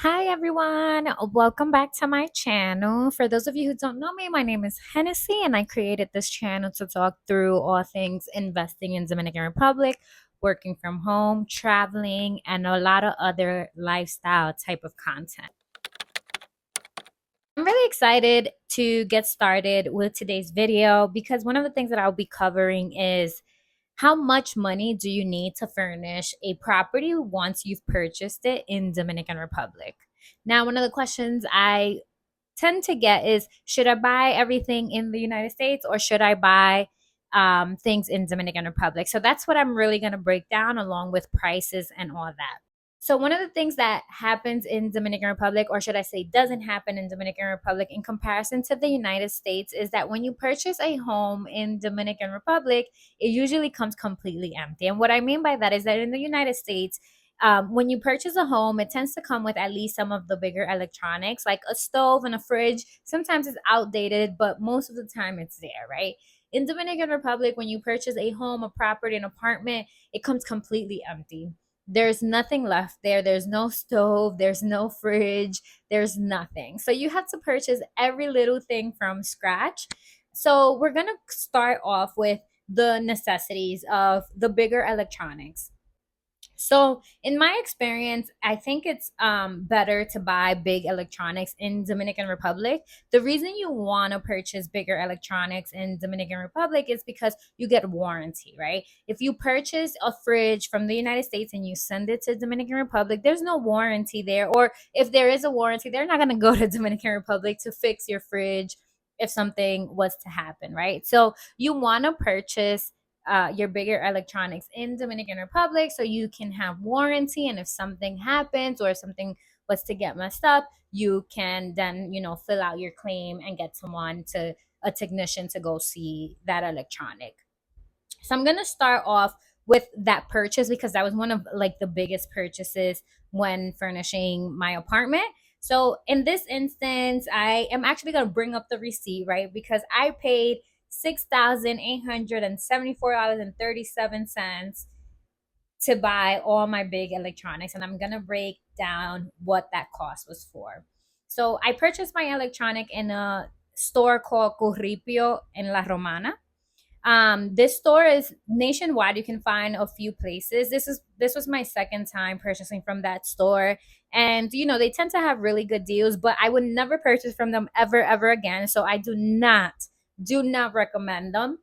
Hi everyone, welcome back to my channel. For those of you who don't know me, my name is Hennessy and I created this channel to talk through all things investing in Dominican Republic, working from home, traveling, and a lot of other lifestyle type of content. I'm really excited to get started with today's video because one of the things that I'll be covering is how much money do you need to furnish a property once you've purchased it in Dominican Republic? Now, one of the questions I tend to get is should I buy everything in the United States or should I buy things in Dominican Republic? So that's what I'm really going to break down along with prices and all that. So one of the things that happens in Dominican Republic, or should I say doesn't happen in Dominican Republic in comparison to the United States, is that when you purchase a home in Dominican Republic, it usually comes completely empty. And what I mean by that is that in the United States, when you purchase a home, it tends to come with at least some of the bigger electronics, like a stove and a fridge. Sometimes it's outdated, but most of the time it's there, right? In Dominican Republic, when you purchase a home, a property, an apartment, it comes completely empty. There's nothing left there. There's no stove, there's no fridge, there's nothing. So you have to purchase every little thing from scratch. So we're going to start off with the necessities of the bigger electronics. So, in my experience, I think it's better to buy big electronics in Dominican Republic. The reason you want to purchase bigger electronics in Dominican Republic is because you get warranty, right? If you purchase a fridge from the United States and you send it to Dominican Republic, there's no warranty there. Or if there is a warranty, they're not going to go to Dominican Republic to fix your fridge if something was to happen, right? So, you want to purchase your bigger electronics in Dominican Republic so you can have warranty, and if something happens or if something was to get messed up, you can then fill out your claim and get someone to a technician to go see that electronic. So I'm going to start off with that purchase because that was one of like the biggest purchases when furnishing my apartment. So in this instance, I am actually going to bring up the receipt, right? Because I paid $6,874.37 to buy all my big electronics, and I'm going to break down what that cost was for. So I purchased my electronic in a store called Curripio in La Romana. This store is nationwide. You can find a few places. This was my second time purchasing from that store, and they tend to have really good deals. But I would never purchase from them ever again. So I do not recommend them.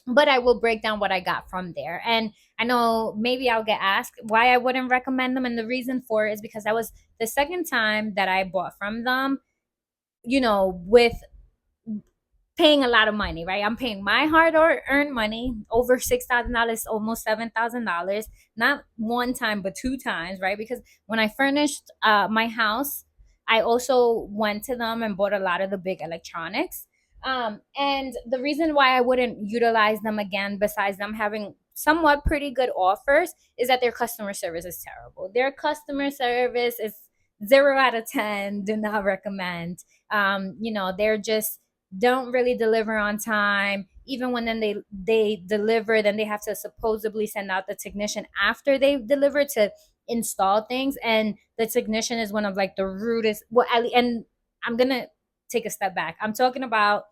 But I will break down what I got from there. And I know maybe I'll get asked why I wouldn't recommend them, and the reason for it is because that was the second time that I bought from them. With paying a lot of money, right? I'm paying my hard earned money, over $6,000, almost $7,000, not one time, but two times, right? Because when I furnished my house, I also went to them and bought a lot of the big electronics. And the reason why I wouldn't utilize them again, besides them having somewhat pretty good offers, is that their customer service is terrible. Their customer service is 0 out of 10. Do not recommend. They're just don't really deliver on time. Even when then they deliver, then they have to supposedly send out the technician after they deliver to install things, and the technician is one of like the rudest. And I'm gonna take a step back. I'm talking about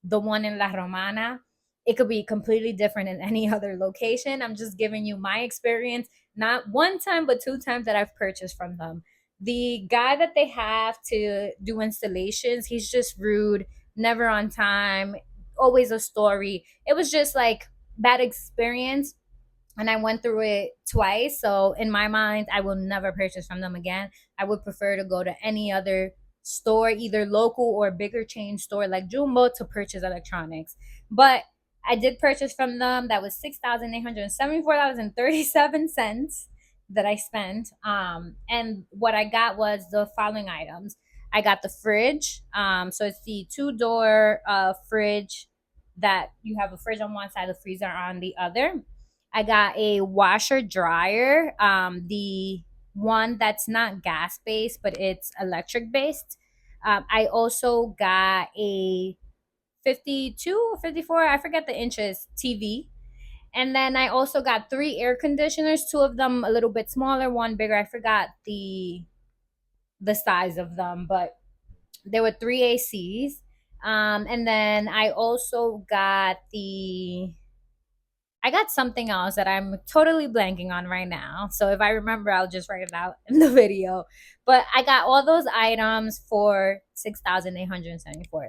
the one in La Romana. It could be completely different in any other location. I'm just giving you my experience, not one time but two times that I've purchased from them. The guy that they have to do installations, he's just rude, never on time, always a story. It was just like bad experience, and I went through it twice. So in my mind, I will never purchase from them again. I would prefer to go to any other store, either local or bigger chain store like Jumbo, to purchase electronics. But I did purchase from them. That was $6,874.37 that I spent. And what I got was the following items. I got the fridge. So it's the two-door fridge that you have a fridge on one side, the freezer on the other. I got a washer dryer, the one that's not gas based, but it's electric based. I also got a 52 or 54, I forget the inches, TV. And then I also got three air conditioners, two of them a little bit smaller, one bigger. I forgot the size of them, but there were three ACs. And then I also got the I got something else that I'm totally blanking on right now. So if I remember, I'll just write it out in the video. But I got all those items for $6,874.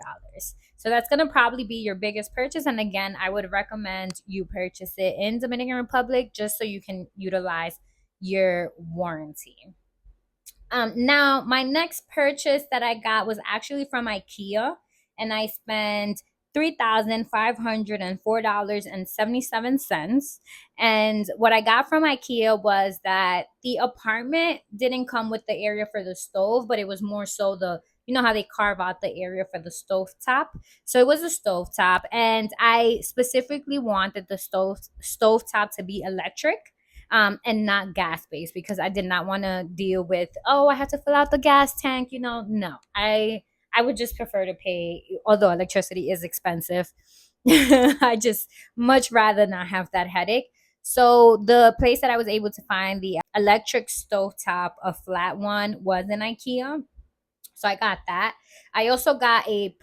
So that's gonna probably be your biggest purchase. And again, I would recommend you purchase it in Dominican Republic just so you can utilize your warranty. Now, my next purchase that I got was actually from Ikea, and I spent $3,504.77. And what I got from Ikea was that the apartment didn't come with the area for the stove, but it was more so you know how they carve out the area for the stove top. So it was a stove top, and I specifically wanted the stove top to be electric, and not gas based, because I did not want to deal with, oh, I have to fill out the gas tank. No, I would just prefer to pay, although electricity is expensive. I just much rather not have that headache. So the place that I was able to find the electric stovetop, a flat one, was in IKEA. So I got that. I also got a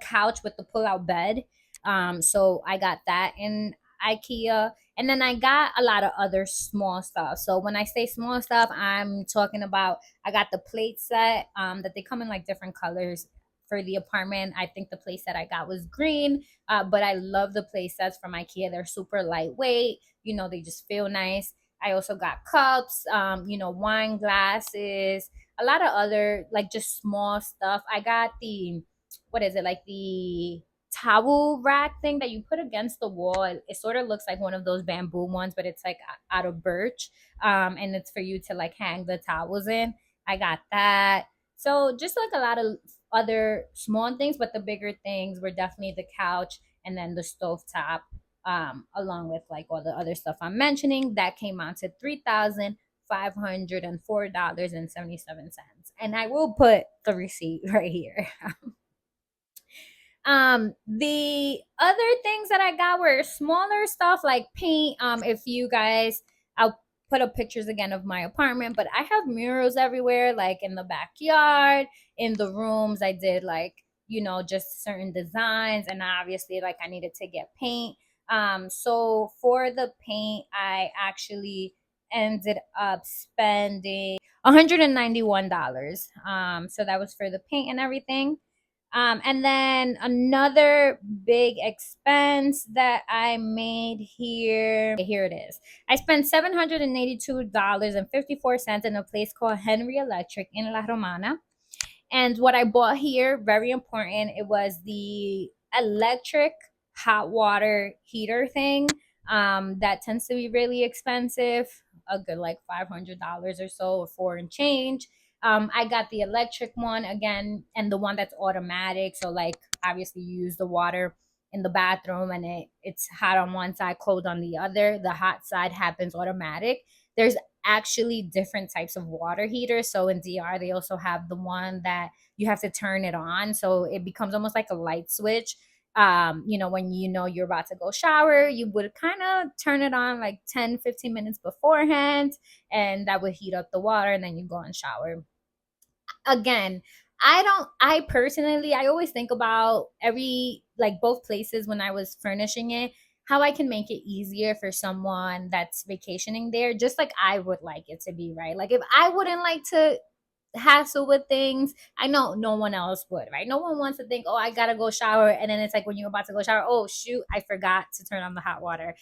couch with the pull out bed. So I got that in IKEA. And then I got a lot of other small stuff. So when I say small stuff, I'm talking about, I got the plate set, that they come in like different colors for the apartment. I think the plate set I got was green, but I love the plate sets from IKEA. They're super lightweight. They just feel nice. I also got cups, wine glasses, a lot of other like just small stuff. I got the, what is it, like the towel rack thing that you put against the wall. It sort of looks like one of those bamboo ones, but it's like out of birch. And it's for you to like hang the towels in. I got that. So just like a lot of other small things, but the bigger things were definitely the couch and then the stove top, along with like all the other stuff I'm mentioning. That came out to $3,504.77. And I will put the receipt right here. The other things that I got were smaller stuff like paint. If you guys, I'll put up pictures again of my apartment, but I have murals everywhere, like in the backyard, in the rooms. I did like, just certain designs, and obviously like I needed to get paint. So for the paint, I actually ended up spending $191. So that was for the paint and everything. And then another big expense that I made here it is. I spent $782.54 in a place called Henry Electric in La Romana. And what I bought here, very important, it was the electric hot water heater thing. That tends to be really expensive, a good like $500 or so, or four and change. I got the electric one again, and the one that's automatic. So like obviously you use the water in the bathroom, and it's hot on one side, cold on the other. The hot side happens automatic. There's actually different types of water heaters. So in DR, they also have the one that you have to turn it on. So it becomes almost like a light switch. When you're about to go shower, you would kind of turn it on like 10-15 minutes beforehand, and that would heat up the water, and then you go and shower. Again, I personally, I always think about every, like both places when I was furnishing it, how I can make it easier for someone that's vacationing there, just like I would like it to be, right? Like if I wouldn't like to hassle with things, I know no one else would, right? No one wants to think, oh, I gotta go shower, and then it's like when you're about to go shower, oh shoot, I forgot to turn on the hot water.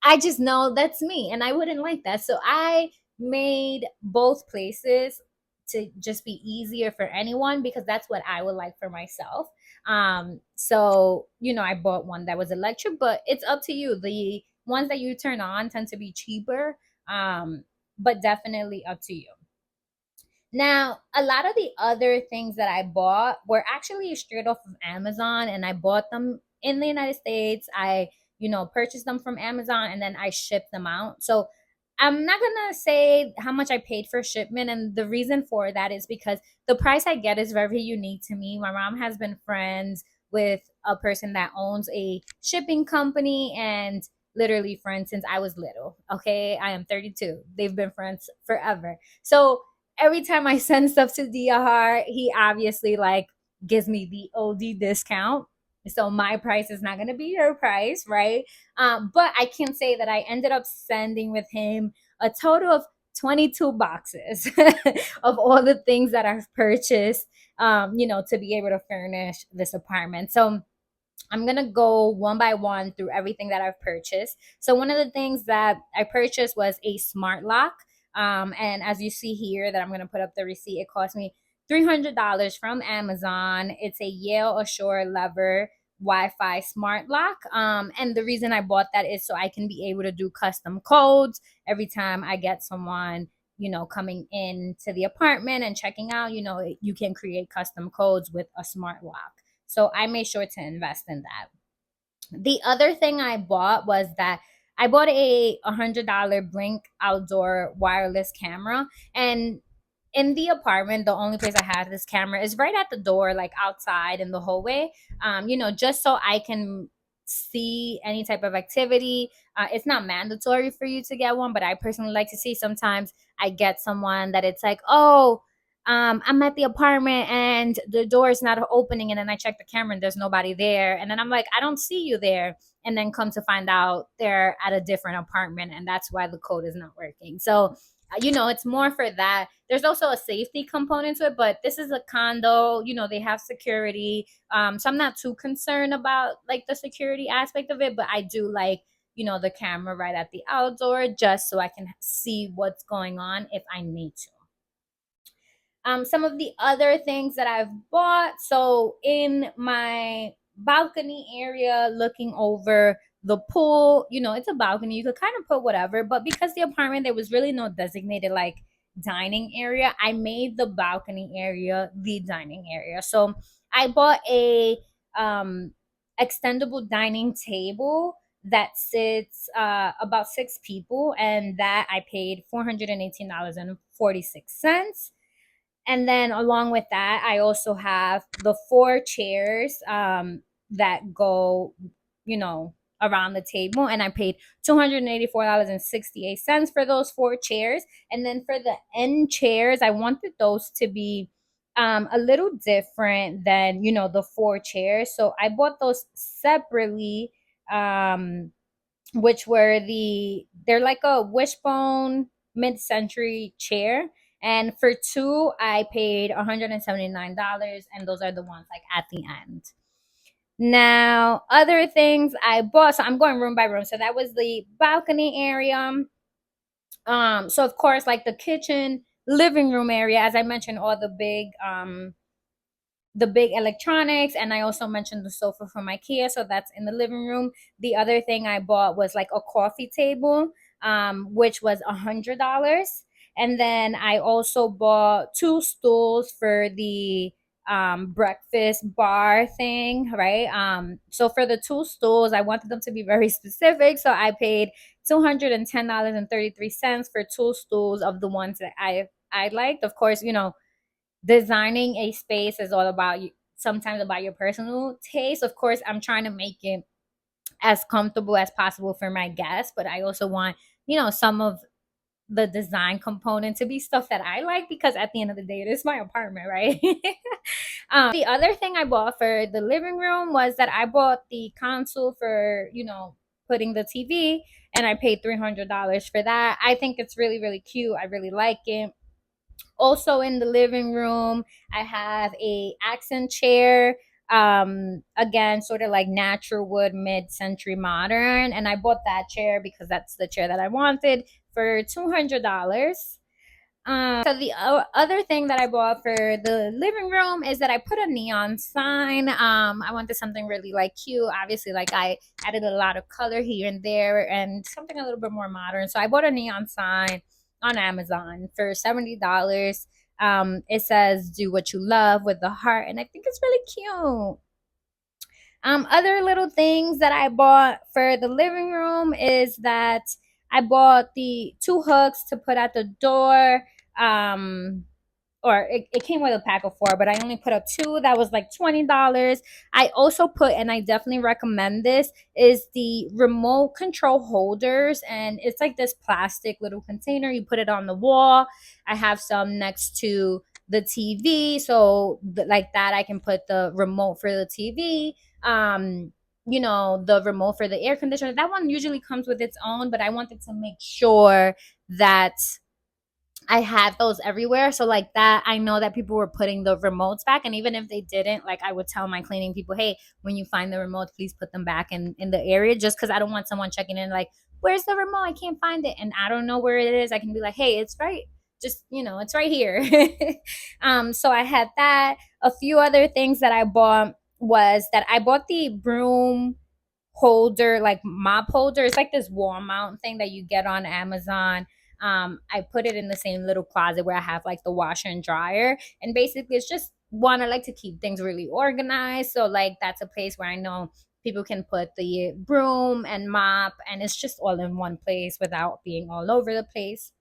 I just know that's me, and I wouldn't like that. So I made both places to just be easier for anyone, because that's what I would like for myself. So I bought one that was electric, but it's up to you. The ones that you turn on tend to be cheaper, but definitely up to you. Now, a lot of the other things that I bought were actually straight off of Amazon, and I bought them in the United States. I, purchased them from Amazon, and then I shipped them out. So I'm not gonna say how much I paid for shipment, and the reason for that is because the price I get is very unique to me. My mom has been friends with a person that owns a shipping company, and literally friends since I was little. Okay, I am 32. They've been friends forever. So every time I send stuff to DR, he obviously like gives me the OD discount. So my price is not going to be your price, right? But I can say that I ended up sending with him a total of 22 boxes of all the things that I've purchased, to be able to furnish this apartment. So I'm gonna go one by one through everything that I've purchased. So one of the things that I purchased was a smart lock. And as you see here, that I'm gonna put up the receipt. It cost me $300 from Amazon. It's a Yale Assure lever Wi-Fi smart lock. And the reason I bought that is so I can be able to do custom codes every time I get someone coming into the apartment and checking out. You can create custom codes with a smart lock. So I made sure to invest in that. The other thing I bought was that I bought a $100 Blink outdoor wireless camera. And in the apartment, the only place I have this camera is right at the door, like outside in the hallway. Just so I can see any type of activity. It's not mandatory for you to get one, but I personally like to see. Sometimes I get someone that it's like, oh, I'm at the apartment and the door is not opening, and then I check the camera and there's nobody there, and then I'm like, I don't see you there, and then come to find out they're at a different apartment, and that's why the code is not working. So it's more for that. There's also a safety component to it, but this is a condo. They have security, so I'm not too concerned about like the security aspect of it, but I do like the camera right at the outdoor, just so I can see what's going on if I need to. Some of the other things that I've bought. So in my balcony area, looking over the pool, it's a balcony. You could kind of put whatever, but because the apartment, there was really no designated like dining area, I made the balcony area the dining area. So I bought a extendable dining table that sits about 6 people, and that I paid $418.46. And then along with that, I also have the 4 chairs that go, around the table. And I paid $284.68 for those 4 chairs. And then for the end chairs, I wanted those to be a little different than, the 4 chairs. So I bought those separately, which were they're like a wishbone mid-century chair, and for two I paid $179, and those are the ones like at the end. Now other things I bought, so I'm going room by room. So that was the balcony area. So of course, like the kitchen, living room area, as I mentioned, all the big electronics, and I also mentioned the sofa from Ikea, so that's in the living room. The other thing I bought was like a coffee table, which was $100. And then I also bought 2 stools for the breakfast bar thing, right? So for the 2 stools, I wanted them to be very specific, so I paid $210.33 for 2 stools of the ones that I liked. Of course, designing a space is all about you, sometimes about your personal taste. Of course, I'm trying to make it as comfortable as possible for my guests, but I also want, some of the design component to be stuff that I like, because at the end of the day, it is my apartment, right? The other thing I bought for the living room was that I bought the console for, putting the TV, and I paid $300 for that. I think it's really, really cute. I really like it. Also in the living room, I have a accent chair, again, sort of like natural wood, mid-century modern, and I bought that chair because that's the chair that I wanted, for $200. So the other thing that I bought for the living room is that I put a neon sign. I wanted something really like cute. Obviously, like I added a lot of color here and there, and something a little bit more modern. So I bought a neon sign on Amazon for $70. It says "Do what you love" with the heart, and I think it's really cute. Other little things that I bought for the living room is that I bought the 2 hooks to put at the door. Um, or it came with a pack of four, but I only put up two. That was like $20. I also put, and I definitely recommend this, is the remote control holders. And it's like this plastic little container. You put it on the wall. I have some next to the TV. So like that, I can put the remote for the TV. The remote for the air conditioner. That one usually comes with its own, but I wanted to make sure that I had those everywhere. So like that, I know that people were putting the remotes back. And even if they didn't, like I would tell my cleaning people, hey, when you find the remotes, please put them back in the area, just because I don't want someone checking in like, where's the remote? I can't find it. And I don't know where it is. I can be like, hey, it's right. Just, it's right here. So I had that. A few other things that I bought was that I bought the broom holder, like mop holder. It's like this wall mount thing that you get on Amazon. I put it in the same little closet where I have like the washer and dryer. And basically, it's just one, I like to keep things really organized. So, like, that's a place where I know people can put the broom and mop, and it's just all in one place without being all over the place.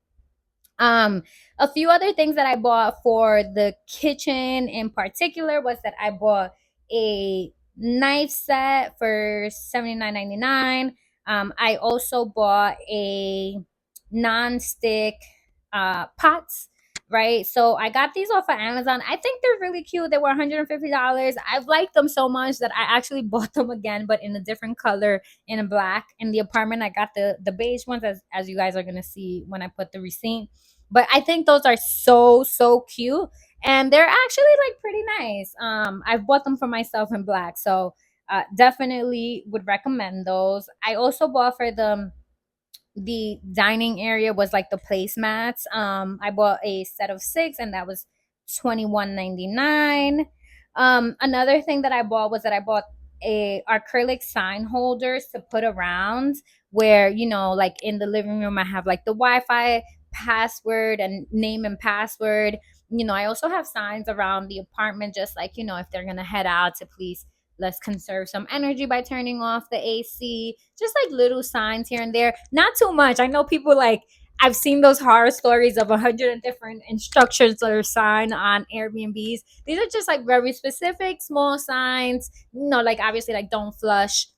Um, a few other things that I bought for the kitchen in particular was that I bought a knife set for $79.99. I also bought a non-stick pots, right? So I got these off of Amazon. I think they're really cute. They were $150. I've liked them so much that I actually bought them again, but in a different color, in a black. In the apartment, I got the beige ones, as you guys are gonna see when I put the receipt. But I think those are so cute, and they're actually like pretty nice. I've bought them for myself in black, so definitely would recommend those. I also bought for the dining area was like the placemats. I bought a set of six, and that was $21.99. Another thing that I bought was that I bought a acrylic sign holders to put around where, like in the living room, I have like the Wi-Fi password and name and password. I also have signs around the apartment, just like, if they're gonna head out, to please, let's conserve some energy by turning off the AC. Just like little signs here and there. Not too much. I know people like, I've seen those horror stories of 100 different instructions or sign on Airbnbs. These are just like very specific small signs. Like obviously like don't flush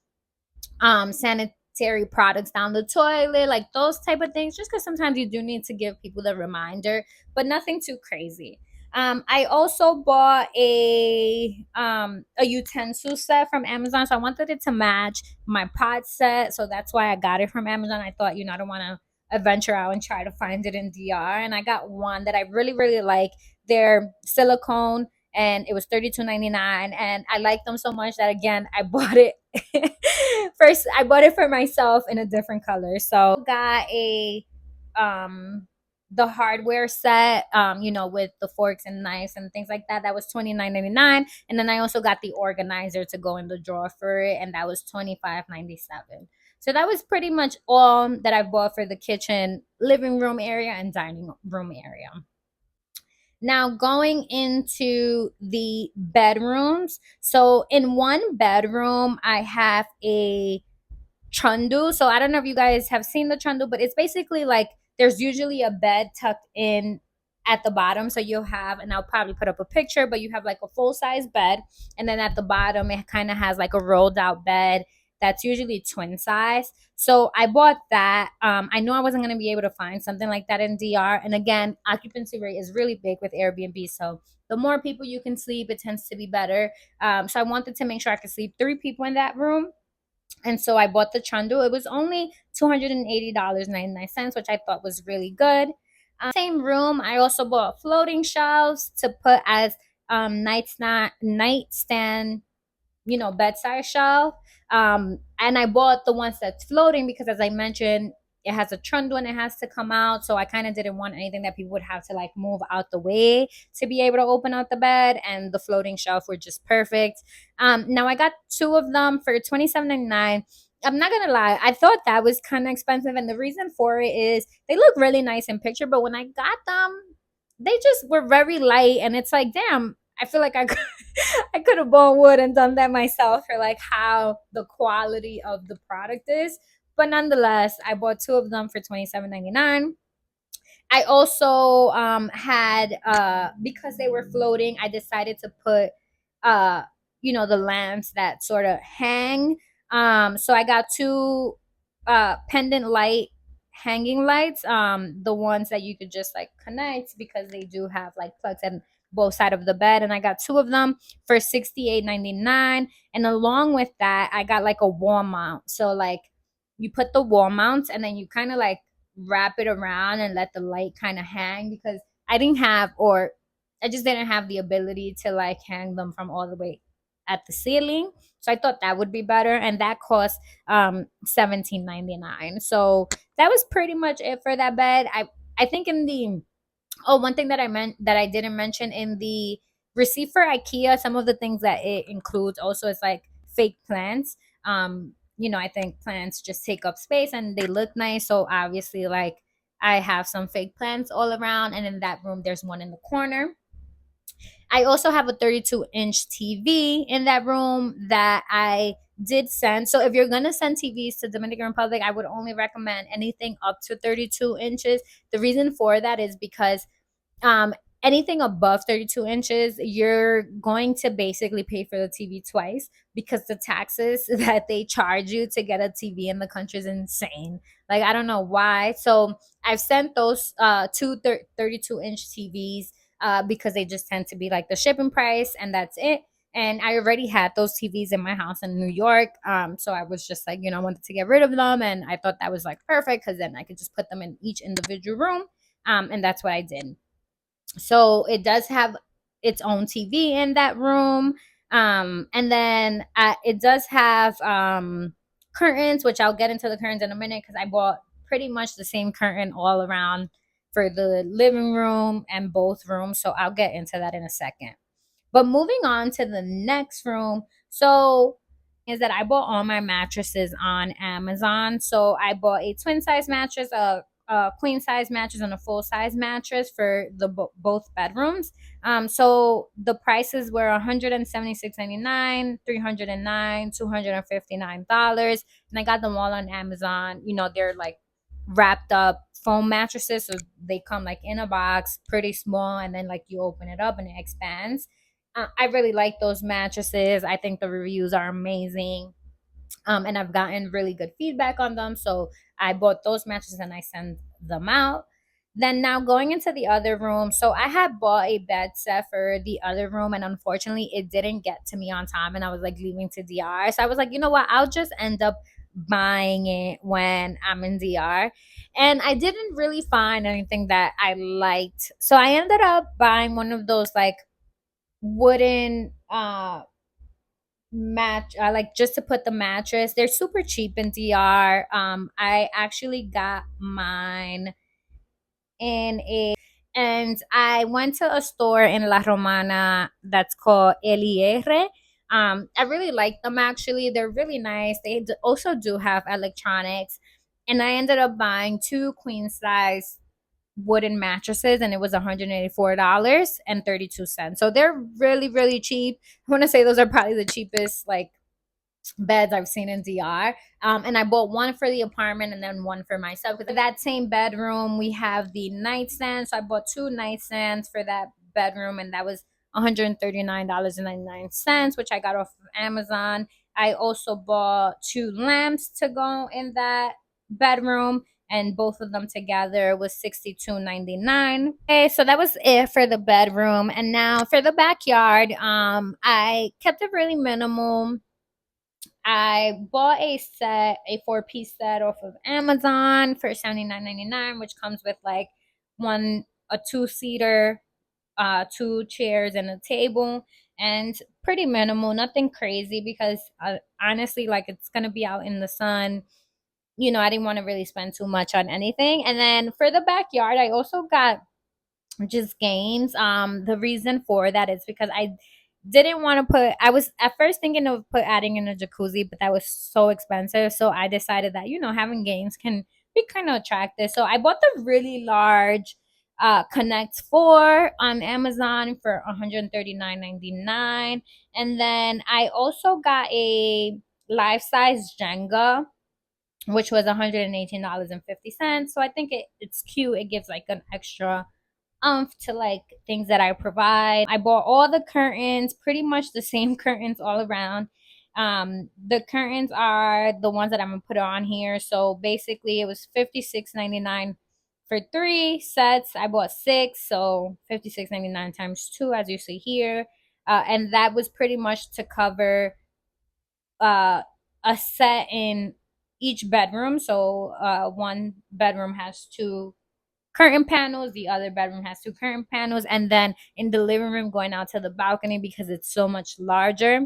sanitary products down the toilet, like those type of things, just because sometimes you do need to give people the reminder, but nothing too crazy. I also bought a utensil set from Amazon, so I wanted it to match my pot set, so that's why I got it from Amazon. I thought, I don't want to adventure out and try to find it in DR, and I got one that I really like. They're silicone, and it was $32.99, and I like them so much that again I bought it. First I bought it for myself in a different color. So got a um the hardware set, with the forks and knives and things like that. That was $29.99. And then I also got the organizer to go in the drawer for it, and that was $25.97. So that was pretty much all that I bought for the kitchen, living room area, and dining room area. Now, going into the bedrooms. So, in one bedroom, I have a Trundle. So, I don't know if you guys have seen the Trundle, but it's basically like there's usually a bed tucked in at the bottom. So, you'll have, and I'll probably put up a picture, but you have like a full size bed. And then at the bottom, it kind of has like a rolled out bed that's usually twin size. So I bought that. I knew I wasn't going to be able to find something like that in DR. And again, occupancy rate is really big with Airbnb. So the more people you can sleep, it tends to be better. So I wanted to make sure I could sleep three people in that room. And so I bought the Trundle. It was only $280.99, which I thought was really good. Same room, I also bought floating shelves to put as nightstand, bedside shelf. And I bought the ones that's floating because, as I mentioned, it has a trundle and it has to come out. So I kind of didn't want anything that people would have to like move out the way to be able to open out the bed. And the floating shelf were just perfect. Now I got two of them for $27.99. I'm not gonna lie, I thought that was kind of expensive, and the reason for it is they look really nice in picture, but when I got them, they just were very light, and it's like, damn, I feel like I could, I could have bought wood and done that myself for like how the quality of the product is. But nonetheless, I bought two of them for $27.99. I also had because they were floating, I decided to put uh the lamps that sort of hang. So I got two pendant light hanging lights, the ones that you could just like connect because they do have like plugs in both side of the bed, and I got two of them for 68.99. And along with that, I got like a wall mount. So like you put the wall mounts and then you kind of like wrap it around and let the light kind of hang, because I didn't have, or I just didn't have the ability to like hang them from all the way at the ceiling. So I thought that would be better, and that cost 17.99. So that was pretty much it for that bed. I think in the Oh, one thing that I meant that I didn't mention in the receipt for IKEA, some of the things that it includes also is like fake plants. I think plants just take up space and they look nice. So obviously, like I have some fake plants all around, and in that room, there's one in the corner. I also have a 32-inch TV in that room that I did send. So if you're gonna send TVs to Dominican Republic, I would only recommend anything up to 32 inches. The reason for that is because um anything above 32 inches, you're going to basically pay for the TV twice, because the taxes that they charge you to get a TV in the country is insane. Like I don't know why. So I've sent those 32-inch TVs because they just tend to be like the shipping price, and that's it. And I already had those TVs in my house in New York. So I was just like, I wanted to get rid of them, and I thought that was like perfect because then I could just put them in each individual room. And that's what I did. So it does have its own TV in that room. And then it does have curtains, which I'll get into the curtains in a minute, because I bought pretty much the same curtain all around for the living room and both rooms. So I'll get into that in a second. But moving on to the next room. So is that I bought all my mattresses on Amazon. So I bought a twin size mattress, a queen size mattress, and a full size mattress for the both bedrooms. So the prices were 176.99, 309, $259, and I got them all on Amazon. They're like wrapped up foam mattresses, so they come like in a box, pretty small, and then like you open it up and it expands. I really like those mattresses. I think the reviews are amazing. And I've gotten really good feedback on them. So I bought those mattresses and I sent them out. Then now going into the other room. So I had bought a bed set for the other room, and unfortunately it didn't get to me on time, and I was like leaving to DR. So I was like, you know what? I'll just end up buying it when I'm in DR. And I didn't really find anything that I liked. So I ended up buying one of those like wooden like just to put the mattress. They're super cheap in DR. I actually got mine in a and I went to a store in La Romana that's called Eliere. I really like them actually. They're really nice. They also do have electronics. And I ended up buying two queen size wooden mattresses, and it was $184.32. So they're really, really cheap. I want to say those are probably the cheapest like beds I've seen in DR. And I bought one for the apartment and then one for myself. Because that same bedroom, we have the nightstand. So I bought two nightstands for that bedroom, and that was $139.99, which I got off of Amazon. I also bought two lamps to go in that bedroom, and both of them together was $62.99. Okay, so that was it for the bedroom. And now for the backyard, I kept it really minimal. I bought a four-piece set off of Amazon for 79.99, which comes with like a two-seater, two chairs and a table, and pretty minimal, nothing crazy, because honestly, like it's gonna be out in the sun. I didn't want to really spend too much on anything. And then for the backyard, I also got just games. The reason for that is because I didn't want to put I was at first thinking of adding in a jacuzzi, but that was so expensive. So I decided that, having games can be kind of attractive. So I bought the really large Connect 4 on Amazon for 139.99. And then I also got a life size Jenga which was $118.50. So I think it's cute. It gives like an extra to like things that I provide. I bought all the curtains, pretty much the same curtains all around. The curtains are the ones that I'm gonna put on here. So basically, it was $56.99 for 3 sets. I bought 6, so $56.99 times 2, as you see here, and that was pretty much to cover uh, a set in each bedroom. So one bedroom has 2 curtain panels, the other bedroom has 2 curtain panels, and then in the living room going out to the balcony, because it's so much larger,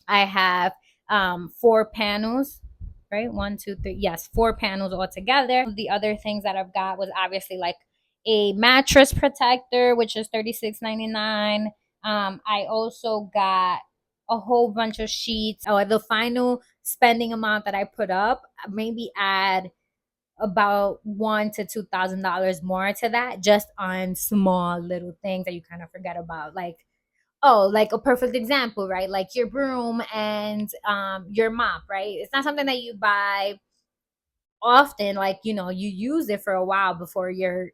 I have 4 panels, right? One, two, three, yes, 4 panels altogether. The other things that I've got was obviously like a mattress protector, which is $36.99. I also got a whole bunch of sheets. Oh, the final spending amount that I put up, maybe add about $1,000 to $2,000 more to that, just on small little things that you kind of forget about, like, oh, like a perfect example, right? Like your broom and your mop, right? It's not something that you buy often. Like, you use it for a while before you're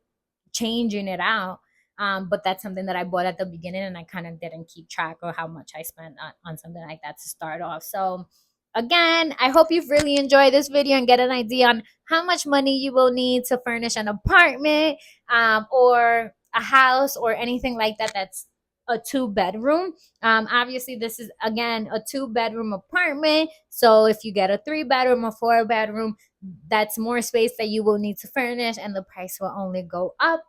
changing it out. But that's something that I bought at the beginning, and I kind of didn't keep track of how much I spent on something like that to start off. So again, I hope you've really enjoyed this video and get an idea on how much money you will need to furnish an apartment, or a house, or anything like that that's a 2 bedroom. Obviously, this is again a 2 bedroom apartment. So if you get a 3 bedroom or 4 bedroom, that's more space that you will need to furnish, and the price will only go up.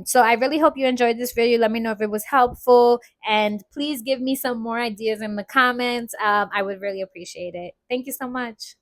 So I really hope you enjoyed this video. Let me know if it was helpful, and please give me some more ideas in the comments. I would really appreciate it. Thank you so much.